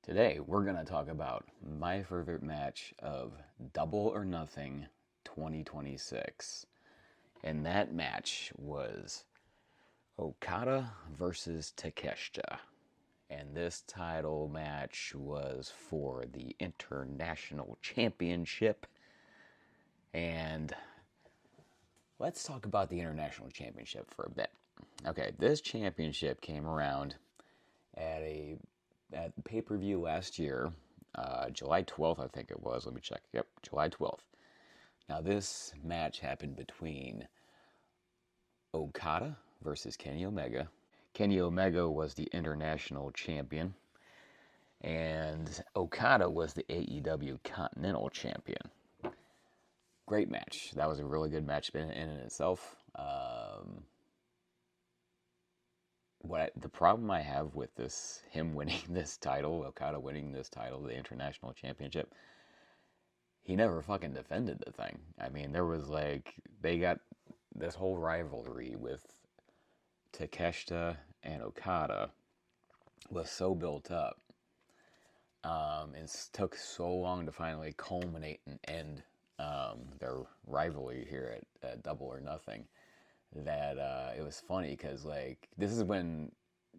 Today, we're going to talk about my favorite match of Double or Nothing 2026. And that match was Okada versus Takeshita. And this title match was for the International Championship. And let's talk about the International Championship for a bit. Okay, this championship came around at a at pay-per-view last year, July 12th, I think it was. Let me check. Yep, July 12th. Now, this match happened between Okada versus Kenny Omega. Kenny Omega was the international champion, and Okada was the AEW Continental Champion. Great match. That was a really good match in and itself. The problem I have with him winning this title, Okada winning this title, the International Championship, he never fucking defended the thing. I mean, there was they got this whole rivalry with Takeshita and Okada was so built up. It took so long to finally culminate and end their rivalry here at Double or Nothing that it was funny because this is when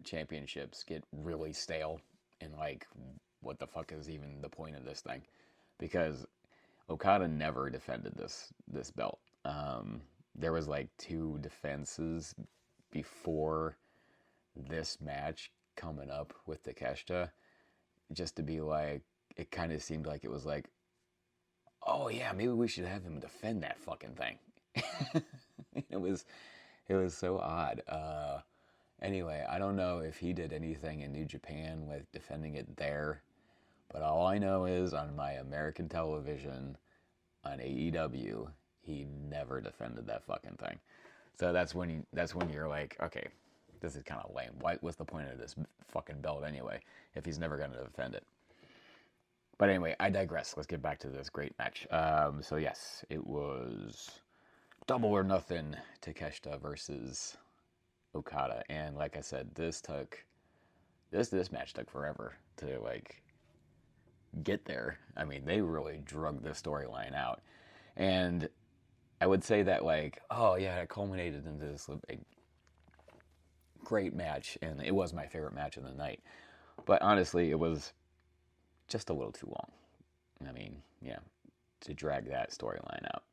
championships get really stale and what the fuck is even the point of this thing, because Okada never defended this belt. There was two defenses before this match coming up with Takeshita, just to be it kind of seemed like it was oh yeah, maybe we should have him defend that fucking thing. it was so odd. Anyway, I don't know if he did anything in New Japan with defending it there, but all I know is on my American television on AEW, he never defended that fucking thing. So that's when you're like, okay, this is kind of lame. What's the point of this fucking belt anyway if he's never going to defend it? But anyway, I digress. Let's get back to this great match. So yes, it was Double or Nothing, Takeshita versus Okada, and like I said, this match took forever to get there. I mean, they really drug the storyline out, and I would say that oh yeah, it culminated into this great match, and it was my favorite match of the night. But honestly, it was just a little too long. I mean, yeah, to drag that storyline out.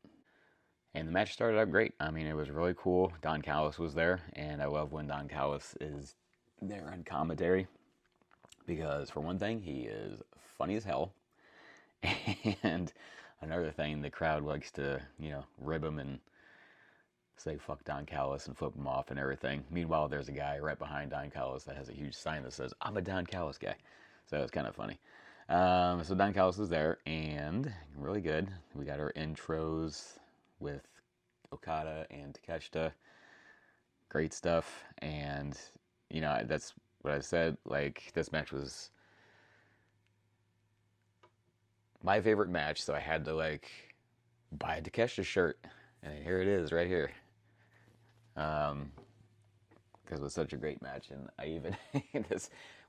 And the match started out great. I mean, it was really cool. Don Callis was there, and I love when Don Callis is there on commentary because, for one thing, he is funny as hell. And another thing, the crowd likes to, rib him and say fuck Don Callis and flip him off and everything. Meanwhile, there's a guy right behind Don Callis that has a huge sign that says, "I'm a Don Callis guy." So it's kind of funny. So Don Callis was there, and really good. We got our intros with Okada and Takeshita. Great stuff. And, that's what I said. This match was my favorite match, so I had to, buy a Takeshita shirt. And here it is, right here. Because it was such a great match. And I even,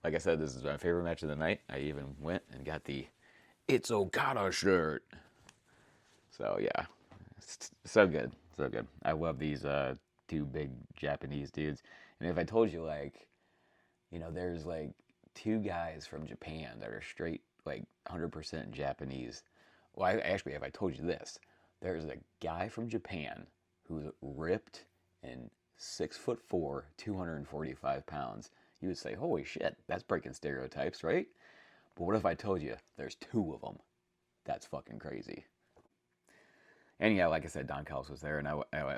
like I said, this is my favorite match of the night. I even went and got the It's Okada shirt. So, yeah. So good. So good. I love these two big Japanese dudes. And if I told you, there's two guys from Japan that are straight, 100% Japanese. Well, actually, if I told you this, there's a guy from Japan who's ripped and 6'4", 245 pounds. You would say, holy shit, that's breaking stereotypes, right? But what if I told you there's two of them? That's fucking crazy. And yeah, like I said, Don Callis was there, and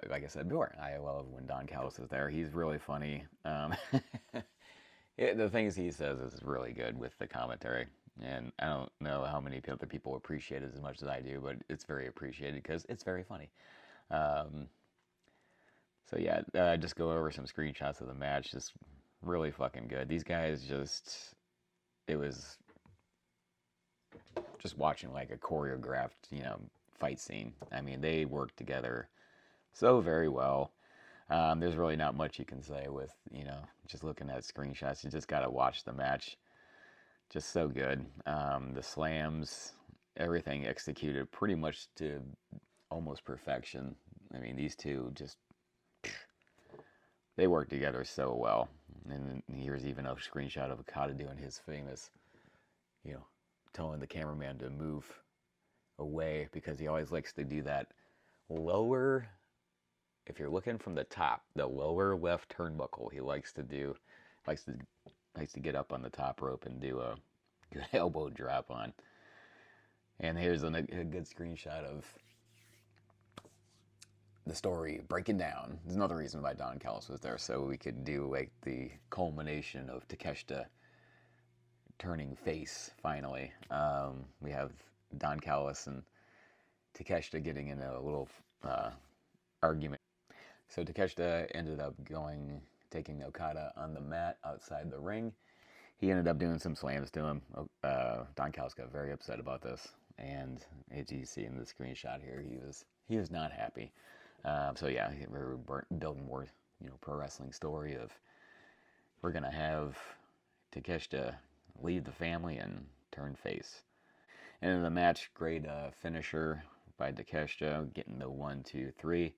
like I said before, I love when Don Callis is there. He's really funny. The things he says is really good with the commentary, and I don't know how many other people appreciate it as much as I do, but it's very appreciated because it's very funny. So yeah, just go over some screenshots of the match. Just really fucking good. These guys it was just watching a choreographed, fight scene. I mean, they work together so very well. There's really not much you can say with, just looking at screenshots. You just got to watch the match Just so good. The slams, everything executed pretty much to almost perfection. I mean, these two just, they work together so well. And here's even a screenshot of Okada doing his famous, you know, telling the cameraman to move away because he always likes to do that lower. If you're looking from the top, the lower left turnbuckle, he likes to do, likes to likes to get up on the top rope and do a good elbow drop on. And here's a good screenshot of the story breaking down. There's another reason why Don Callis was there, so we could do like the culmination of Takeshita turning face finally. We have Don Callis and Takeshita getting in a little argument. So Takeshita ended up taking Okada on the mat outside the ring. He ended up doing some slams to him. Don Callis got very upset about this, and as you see in the screenshot here, he was not happy. So yeah, we're building more, pro wrestling story of we're gonna have Takeshita leave the family and turn face. And in the match, great finisher by Takeshita, getting the 1, 2, 3.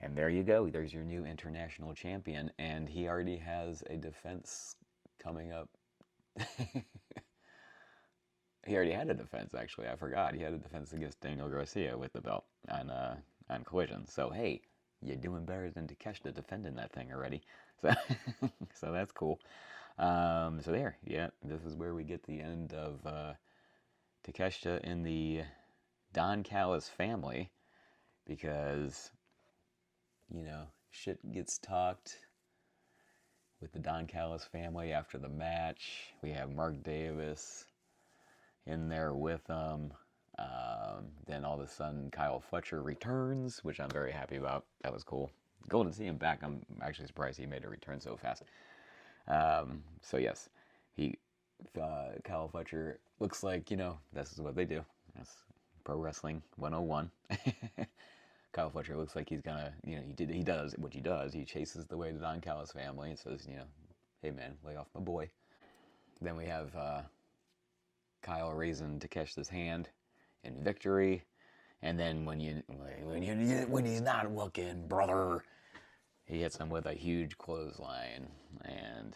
And there you go. There's your new international champion. And he already has a defense coming up. He already had a defense, actually. I forgot. He had a defense against Daniel Garcia with the belt on Collision. So, hey, you're doing better than Takeshita defending that thing already. So, so that's cool. So there, yeah, this is where we get the end of Takeshita in the Don Callis family, because, shit gets talked with the Don Callis family after the match. We have Mark Davis in there with them. Then all of a sudden, Kyle Fletcher returns, which I'm very happy about. That was cool. Cool to see him back. I'm actually surprised he made a return so fast. So yes, Kyle Fletcher looks like, this is what they do. That's Pro Wrestling 101. Kyle Fletcher looks like he's gonna, he does what he does. He chases the way to Don Callis family and says, hey man, lay off my boy. Then we have Kyle raising Takeshita's hand in victory, and then when he's not looking, brother, he hits him with a huge clothesline, and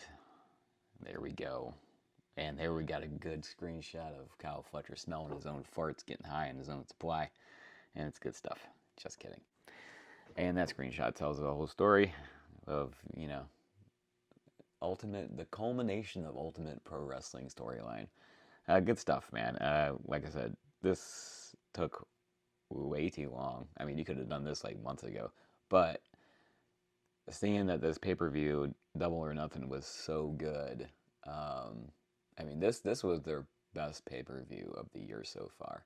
there we go. And there we got a good screenshot of Kyle Fletcher smelling his own farts, getting high in his own supply, and it's good stuff. Just kidding. And that screenshot tells the whole story of, the culmination of Ultimate Pro Wrestling storyline. Good stuff, man. Like I said, this took way too long. I mean, you could have done this like months ago, but seeing that this pay-per-view, Double or Nothing, was so good. I mean, this was their best pay-per-view of the year so far.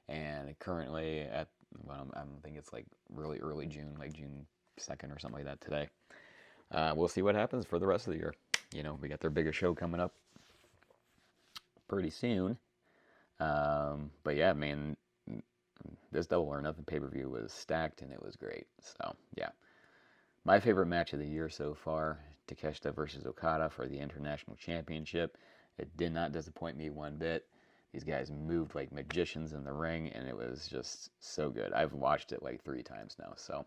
And currently at, I think it's like really early June, like June 2nd or something like that today. We'll see what happens for the rest of the year. We got their biggest show coming up pretty soon. But yeah, man, this Double or Nothing pay-per-view was stacked and it was great. So yeah, my favorite match of the year so far, Takeshita versus Okada for the International Championship. It did not disappoint me one bit. These guys moved like magicians in the ring, and it was just so good. I've watched it like 3 times now. So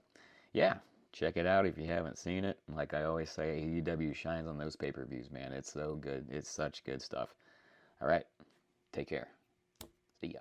yeah, check it out if you haven't seen it. Like I always say, AEW shines on those pay-per-views, man. It's so good. It's such good stuff. All right, take care. See ya.